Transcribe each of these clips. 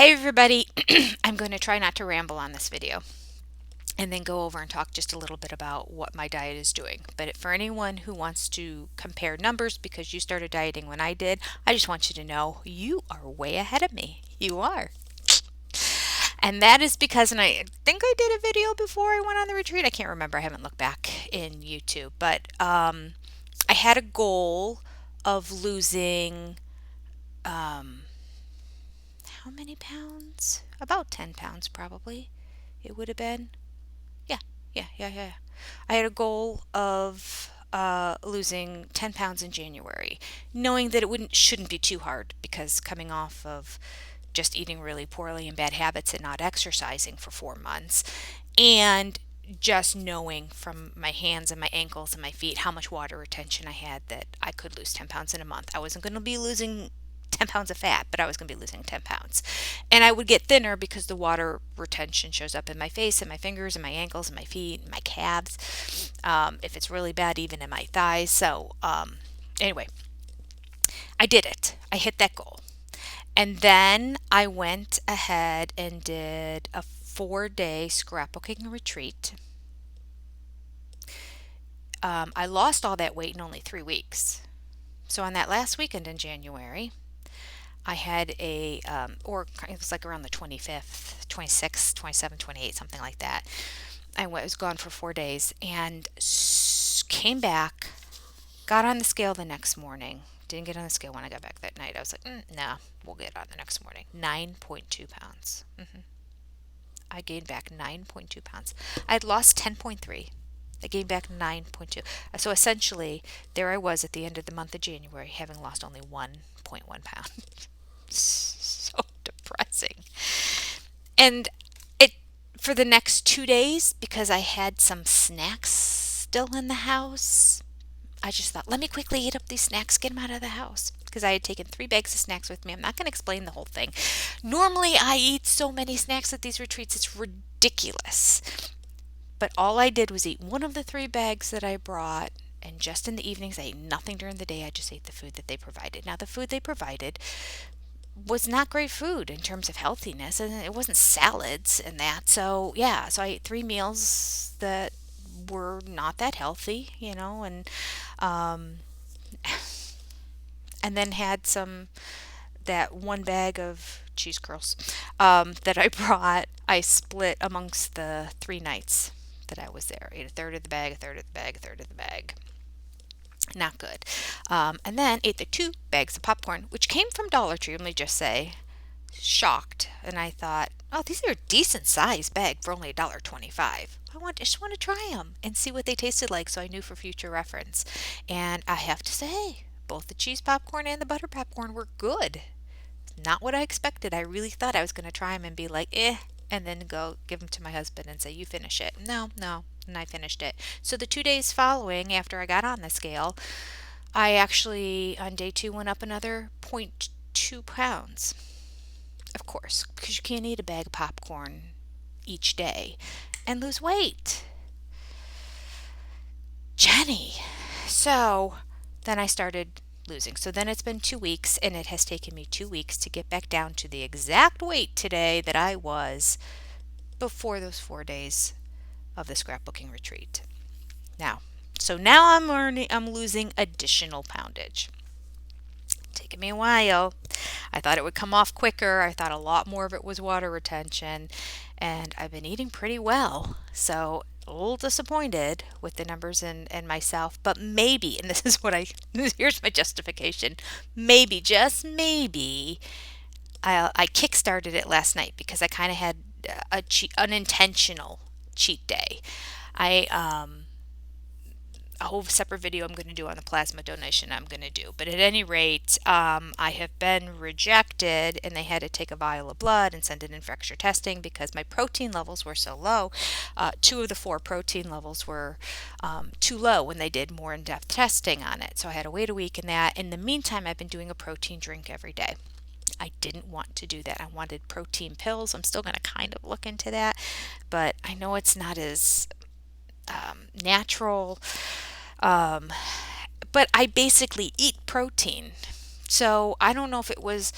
Hey everybody, I'm going to try not to ramble on this video and then go over and talk just a little bit about what my diet is doing. But for anyone who wants to compare numbers because you started dieting when I did, I just want you to know you are way ahead of me. You are. And that is because, and I think I did a video before I went on the retreat. I can't remember. I haven't looked back in YouTube. But I had a goal of losing how many pounds? About 10 pounds, probably. It would have been. Yeah, yeah. I had a goal of losing 10 pounds in January, knowing that it shouldn't be too hard because coming off of just eating really poorly and bad habits and not exercising for 4 months, and just knowing from my hands and my ankles and my feet how much water retention I had that I could lose 10 pounds in a month. I wasn't going to be losing 10 pounds of fat, but I was going to be losing 10 pounds. And I would get thinner because the water retention shows up in my face and my fingers and my ankles and my feet and my calves. If it's really bad, even in my thighs. Anyway, I did it. I hit that goal. And then I went ahead and did a 4-day scrapbooking retreat. I lost all that weight in only 3 weeks. So on that last weekend in January, I had or it was like around the 25th, 26th, 27th, 28th, something like that. I was gone for 4 days and came back, got on the scale the next morning. Didn't get on the scale when I got back that night. I was like, no, we'll get on the next morning. 9.2 pounds. I gained back 9.2 pounds. I had lost 10.3. I gained back 9.2. So essentially, there I was at the end of the month of January, having lost only 1.1 pound. So depressing. And it for the next 2 days, because I had some snacks still in the house, I just thought, let me quickly eat up these snacks, get them out of the house. Because I had taken 3 bags of snacks with me. I'm not going to explain the whole thing. Normally, I eat so many snacks at these retreats, it's ridiculous. But all I did was eat one of the 3 bags that I brought. And just in the evenings, I ate nothing during the day. I just ate the food that they provided. Now, the food they provided was not great food in terms of healthiness, and it wasn't salads and that. So, yeah, so I ate 3 meals that were not that healthy, um, and then had that 1 bag of cheese curls that I brought. I split amongst the 3 nights that I was there. I ate a third of the bag, a third of the bag, a third of the bag. Not good. And then ate the 2 bags of popcorn, which came from Dollar Tree, let me just say. Shocked. And I thought, oh, these are a decent sized bag for only $1.25. Just want to try them and see what they tasted like so I knew for future reference. And I have to say, both the cheese popcorn and the butter popcorn were good. Not what I expected. I really thought I was going to try them and be like, and then go give them to my husband and say, you finish it. No, no. And I finished it. So the 2 days following, after I got on the scale, I actually, on day 2, went up another zero point 0.2 pounds. Of course, because you can't eat a bag of popcorn each day and lose weight. Jenny. So then I started losing. So then it's been 2 weeks, and it has taken me 2 weeks to get back down to the exact weight today that I was before those 4 days of the scrapbooking retreat. So now I'm losing additional poundage. Taking me a while. I thought it would come off quicker. I thought a lot more of it was water retention, and I've been eating pretty well. So a little disappointed with the numbers and myself, but maybe, and this is here's my justification. Maybe, just maybe, I kickstarted it last night because I kind of had unintentional cheat day. I A whole separate video I'm going to do on the plasma donation I'm going to do. But at any rate, I have been rejected, and they had to take a vial of blood and send it in for extra testing because my protein levels were so low. 2 of the 4 protein levels were too low when they did more in-depth testing on it. So I had to wait a week in that. In the meantime, I've been doing a protein drink every day. I didn't want to do that. I wanted protein pills. I'm still going to kind of look into that, but I know it's not as natural. But I basically eat protein. So I don't know if it was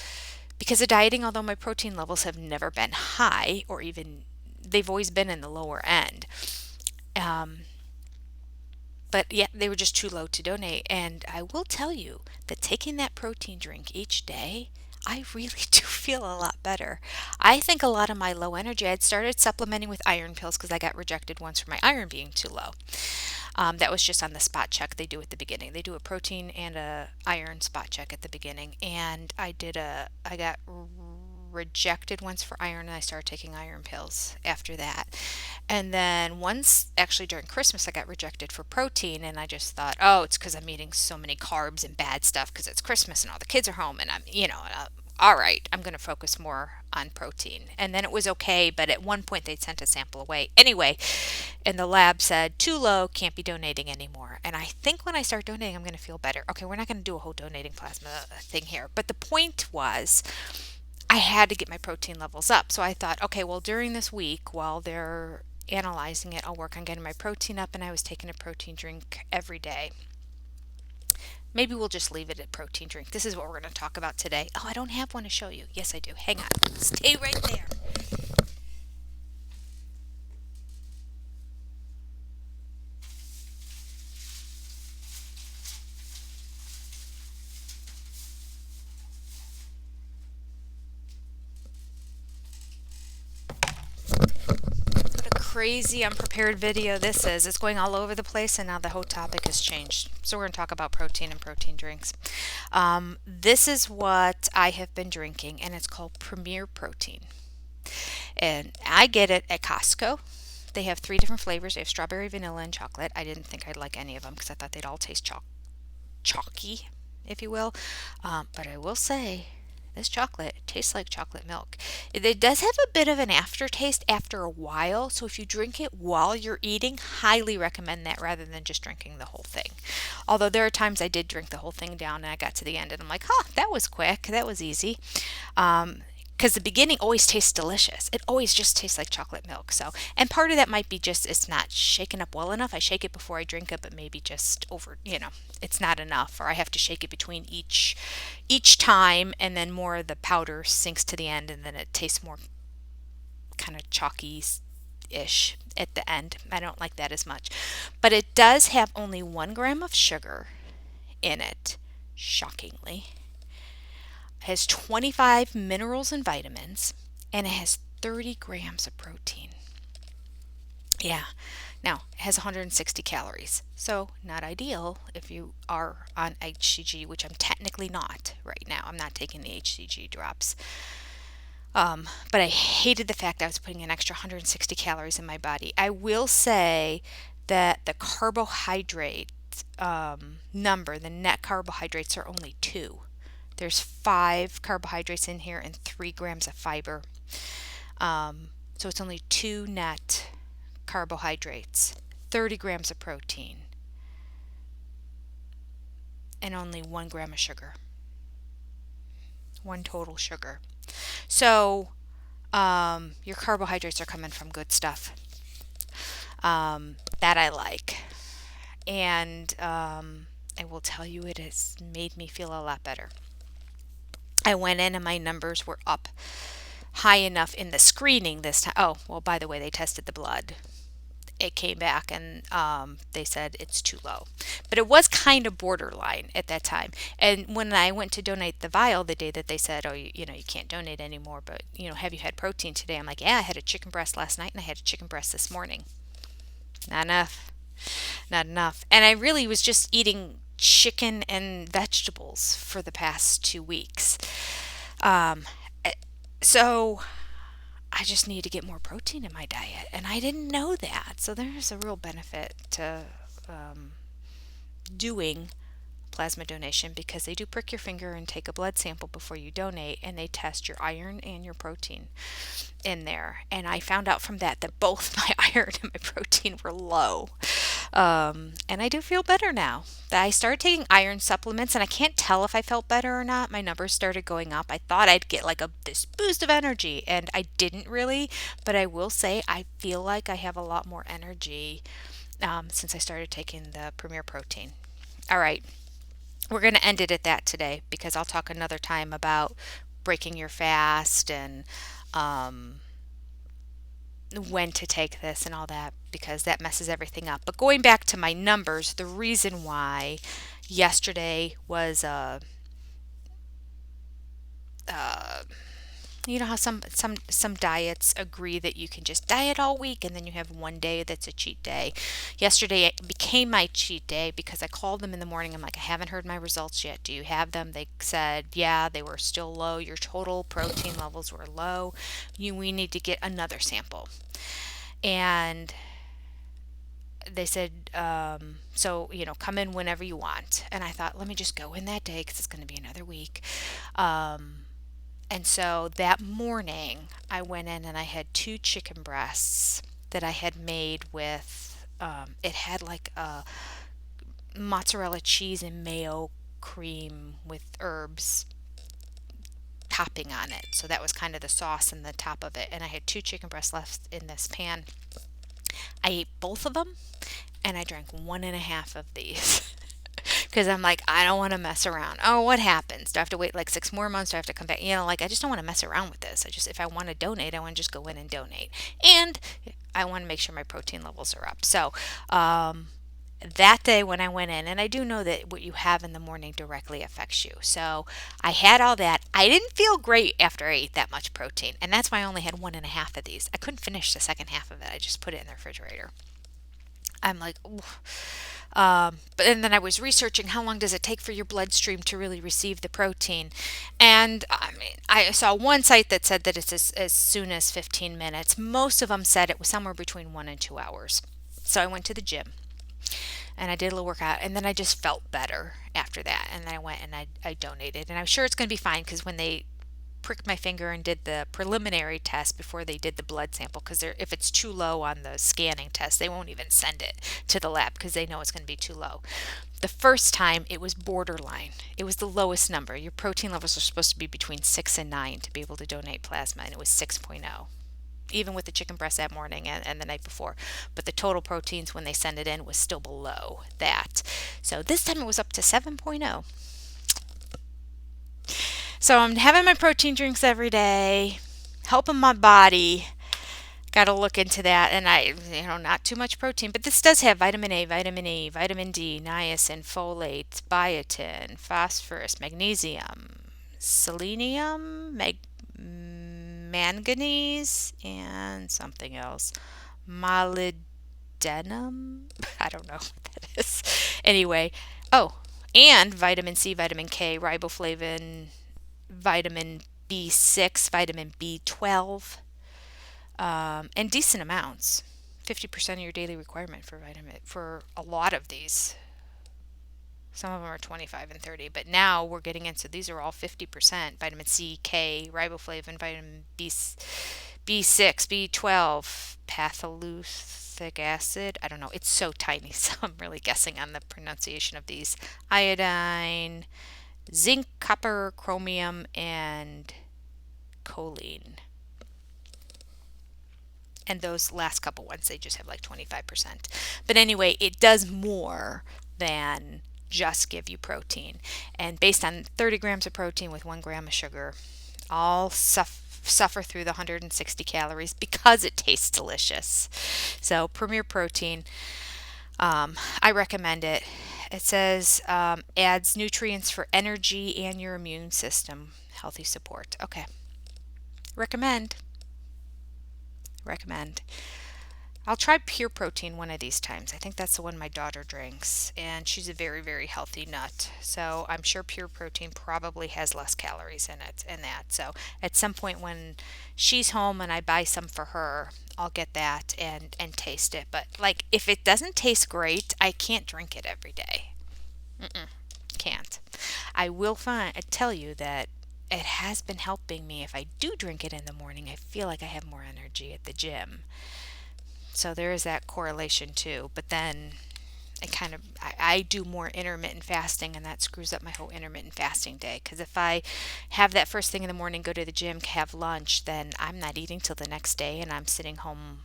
Because of dieting, although my protein levels have never been high, or even they've always been in the lower end. Um, but yeah, they were just too low to donate. And I will tell you that taking that protein drink each day, I really do feel a lot better. I think a lot of my low energy, I'd started supplementing with iron pills because I got rejected once for my iron being too low. That was just on the spot check they do at the beginning. They do a protein and a iron spot check at the beginning, and I got rejected once for iron, and I started taking iron pills after that. And then once, actually during Christmas, I got rejected for protein, and I just thought, oh, it's because I'm eating so many carbs and bad stuff because it's Christmas and all the kids are home, and all right, I'm going to focus more on protein. And then it was okay, but at one point they'd sent a sample away. Anyway, and the lab said, too low, can't be donating anymore. And I think when I start donating, I'm going to feel better. Okay, we're not going to do a whole donating plasma thing here. But the point was, I had to get my protein levels up. So I thought, okay, well, during this week, while they're analyzing it, I'll work on getting my protein up. And I was taking a protein drink every day. Maybe we'll just leave it at protein drink. This is what we're going to talk about today. Oh, I don't have one to show you. Yes, I do. Hang on. Stay right there. What a crazy unprepared video this is. It's going all over the place, and now the whole topic has changed. So we're going to talk about protein and protein drinks. This is what I have been drinking, and it's called Premier Protein. And I get it at Costco. They have three different flavors. They have strawberry, vanilla, and chocolate. I didn't think I'd like any of them because I thought they'd all taste chalky, if you will. But I will say, this chocolate tastes like chocolate milk. It does have a bit of an aftertaste after a while, so if you drink it while you're eating, highly recommend that rather than just drinking the whole thing. Although there are times I did drink the whole thing down and I got to the end and I'm like, huh, that was quick, that was easy. Because the beginning always tastes delicious. It always just tastes like chocolate milk. So, and part of that might be just it's not shaken up well enough. I shake it before I drink it, but maybe just over, it's not enough, or I have to shake it between each time, and then more of the powder sinks to the end, and then it tastes more kind of chalky ish at the end. I don't like that as much, but it does have only 1 gram of sugar in it, shockingly. It has 25 minerals and vitamins, and it has 30 grams of protein. Yeah. Now, it has 160 calories, so not ideal if you are on HCG, which I'm technically not right now. I'm not taking the HCG drops. But I hated the fact I was putting an extra 160 calories in my body. I will say that the carbohydrate number, the net carbohydrates, are only 2. There's 5 carbohydrates in here and 3 grams of fiber. So it's only 2 net carbohydrates, 30 grams of protein, and only 1 gram of sugar. 1 total sugar. So your carbohydrates are coming from good stuff. That I like. And I will tell you, it has made me feel a lot better. I went in and my numbers were up high enough in the screening this time. Oh, well, by the way, they tested the blood. It came back and they said it's too low. But it was kind of borderline at that time. And when I went to donate the vial the day that they said, oh, you can't donate anymore, but, have you had protein today? I'm like, yeah, I had a chicken breast last night and I had a chicken breast this morning. Not enough. Not enough. And I really was just eating chicken and vegetables for the past 2 weeks. Um, so I just need to get more protein in my diet, and I didn't know that. So there's a real benefit to doing plasma donation because they do prick your finger and take a blood sample before you donate, and they test your iron and your protein in there. And I found out from that both my iron and my protein were low. And I do feel better now. I started taking iron supplements, and I can't tell if I felt better or not. My numbers started going up. I thought I'd get like this boost of energy, and I didn't really. But I will say I feel like I have a lot more energy since I started taking the Premier Protein. All right. We're going to end it at that today because I'll talk another time about breaking your fast and um, when to take this and all that because that messes everything up. But going back to my numbers, the reason why yesterday was uh, you know how some diets agree that you can just diet all week and then you have one day that's a cheat day. Yesterday it became my cheat day because I called them in the morning. I'm like, I haven't heard my results yet. Do you have them? They said, yeah, they were still low. Your total protein levels were low. We need to get another sample. And they said, so, come in whenever you want. And I thought, let me just go in that day because it's going to be another week. Um, and so that morning, I went in and I had two chicken breasts that I had made with, it had like a mozzarella cheese and mayo cream with herbs topping on it. So that was kind of the sauce and the top of it. And I had two chicken breasts left in this pan. I ate both of them and I drank one and a half of these. Because I'm like, I don't want to mess around. Oh, what happens? Do I have to wait like 6 more months? Do I have to come back? Like, I just don't want to mess around with this. If I want to donate, I want to just go in and donate. And I want to make sure my protein levels are up. So, that day when I went in, and I do know that what you have in the morning directly affects you. So I had all that. I didn't feel great after I ate that much protein. And that's why I only had one and a half of these. I couldn't finish the second half of it. I just put it in the refrigerator. I'm like, ooh. But and then I was researching how long does it take for your bloodstream to really receive the protein, and I mean I saw one site that said that it's as soon as 15 minutes. Most of them said it was somewhere between 1 and 2 hours. So I went to the gym and I did a little workout, and then I just felt better after that. And then I went and I donated, and I'm sure it's going to be fine because when they pricked my finger and did the preliminary test before they did the blood sample because if it's too low on the scanning test they won't even send it to the lab because they know it's going to be too low. The first time it was borderline. It was the lowest number. Your protein levels are supposed to be between 6 and 9 to be able to donate plasma, and it was 6.0 even with the chicken breast that morning and the night before. But the total proteins when they send it in was still below that. So this time it was up to 7.0. So I'm having my protein drinks every day, helping my body. Got to look into that. And not too much protein, but this does have vitamin A, vitamin E, vitamin D, niacin, folate, biotin, phosphorus, magnesium, selenium, manganese, and something else. Molybdenum? I don't know what that is. Anyway, oh, and vitamin C, vitamin K, riboflavin, vitamin B6, vitamin B12, and decent amounts. 50% of your daily requirement for vitamin for a lot of these. Some of them are 25 and 30, but now we're getting into these are all 50%. Vitamin C, K, riboflavin, vitamin B6, B12, patholuthic acid. I don't know. It's so tiny, so I'm really guessing on the pronunciation of these. Iodine, zinc, copper, chromium, and choline. And those last couple ones, they just have like 25%. But anyway, it does more than just give you protein. And based on 30 grams of protein with 1 gram of sugar, I'll suffer through the 160 calories because it tastes delicious. So Premier Protein, I recommend it. It says adds nutrients for energy and your immune system, healthy support. Okay. Recommend. I'll try Pure Protein one of these times. I think that's the one my daughter drinks, and she's a very, very healthy nut. So I'm sure Pure Protein probably has less calories in it and that. So at some point when she's home and I buy some for her, I'll get that and taste it. But like if it doesn't taste great, I can't drink it every day. Can't. I will tell you that it has been helping me. If I do drink it in the morning, I feel like I have more energy at the gym. So there is that correlation too. But then I do more intermittent fasting, and that screws up my whole intermittent fasting day. Because if I have that first thing in the morning, go to the gym, have lunch, then I'm not eating till the next day, and I'm sitting home,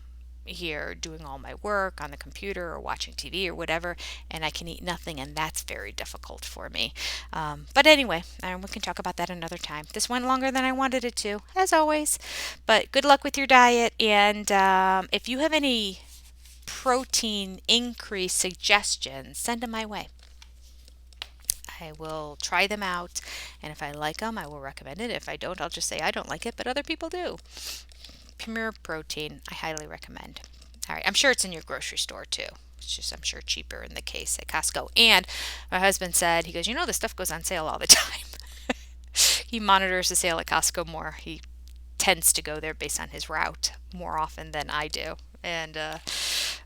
here doing all my work on the computer or watching TV or whatever, and I can eat nothing, and that's very difficult for me. But anyway, we can talk about that another time. This went longer than I wanted it to, as always. But good luck with your diet, and if you have any protein increase suggestions, send them my way. I will try them out, and if I like them, I will recommend it. If I don't, I'll just say I don't like it, but other people do. Pure Protein, I highly recommend. All right, I'm sure it's in your grocery store too. It's just, I'm sure, cheaper in the case at Costco. And my husband said, he goes, this stuff goes on sale all the time. He monitors the sale at Costco more. He tends to go there based on his route more often than I do. And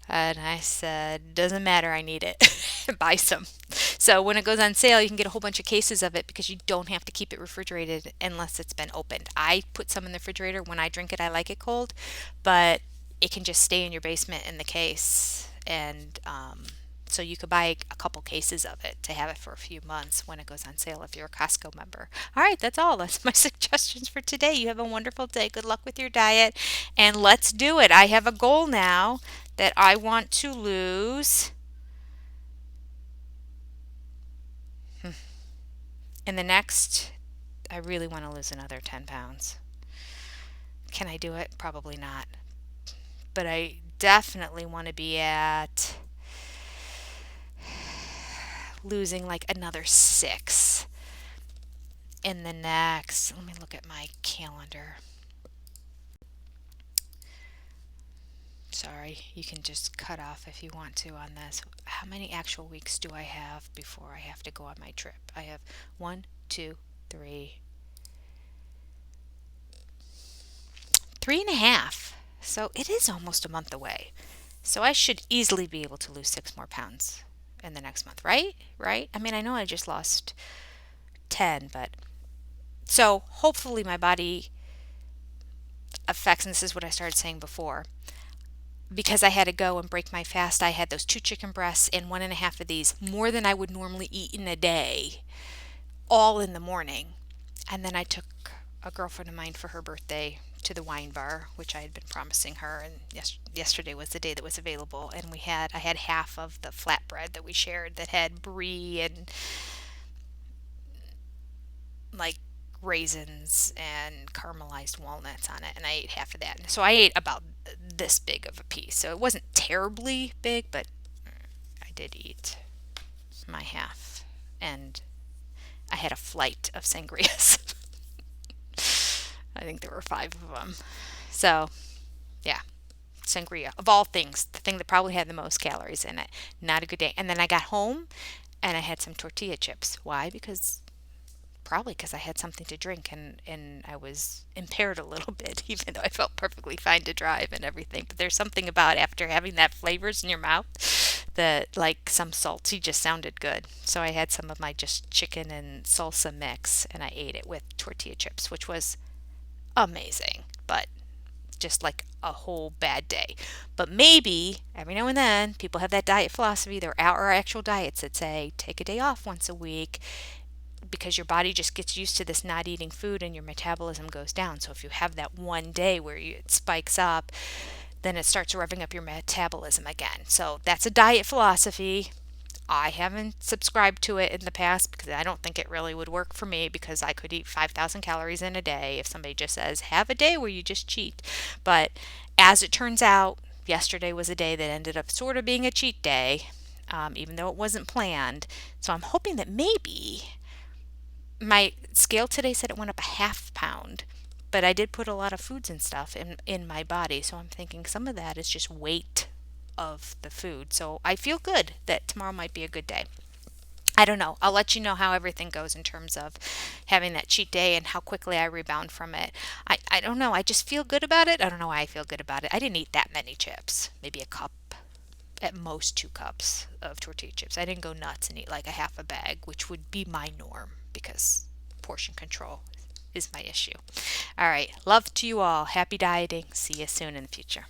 I said, doesn't matter, I need it. Buy some. So when it goes on sale, you can get a whole bunch of cases of it because you don't have to keep it refrigerated unless it's been opened. I put some in the refrigerator. When I drink it, I like it cold, but it can just stay in your basement in the case. And so you could buy a couple cases of it to have it for a few months when it goes on sale if you're a Costco member. All right, that's all. That's my suggestions for today. You have a wonderful day. Good luck with your diet, and let's do it. I have a goal now that I want to lose in the next, I really want to lose another 10 pounds. Can I do it? Probably not. But I definitely want to be at losing like another 6 in the next, let me look at my calendar. Sorry, you can just cut off if you want to on this. How many actual weeks do I have before I have to go on my trip? I have 1, 2, 3, 3.5. So it is almost a month away. So I should easily be able to lose 6 more pounds in the next month, right? Right? I mean, I know I just lost 10, but so hopefully my body affects, and this is what I started saying before, because I had to go and break my fast. I had those 2 chicken breasts and 1.5 of these, more than I would normally eat in a day, all in the morning. And then I took a girlfriend of mine for her birthday to the wine bar, which I had been promising her, and yesterday was the day that was available. And I had half of the flatbread that we shared that had brie and like raisins and caramelized walnuts on it, and I ate half of that. So I ate about this big of a piece. So it wasn't terribly big, but I did eat my half. And I had a flight of sangrias. I think there were 5 of them. So, yeah, sangria, of all things, the thing that probably had the most calories in it. Not a good day. And then I got home and I had some tortilla chips. Why? Probably because I had something to drink, and I was impaired a little bit, even though I felt perfectly fine to drive and everything. But there's something about after having that flavors in your mouth that, like some salty, just sounded good. So I had some of my just chicken and salsa mix, and I ate it with tortilla chips, which was amazing, but just like a whole bad day. But maybe every now and then people have that diet philosophy. There are actual diets that say take a day off once a week, because your body just gets used to this not eating food and your metabolism goes down. So if you have that one day where it spikes up, then it starts revving up your metabolism again. So that's a diet philosophy. I haven't subscribed to it in the past because I don't think it really would work for me, because I could eat 5,000 calories in a day if somebody just says, have a day where you just cheat. But as it turns out, yesterday was a day that ended up sort of being a cheat day, even though it wasn't planned. So I'm hoping that maybe my scale today said it went up a half pound, but I did put a lot of foods and stuff in my body. So I'm thinking some of that is just weight of the food. So I feel good that tomorrow might be a good day. I don't know. I'll let you know how everything goes in terms of having that cheat day and how quickly I rebound from it. I don't know. I just feel good about it. I don't know why I feel good about it. I didn't eat that many chips, maybe a cup, at most 2 cups of tortilla chips. I didn't go nuts and eat like a half a bag, which would be my norm, because portion control is my issue. All right. Love to you all. Happy dieting. See you soon in the future.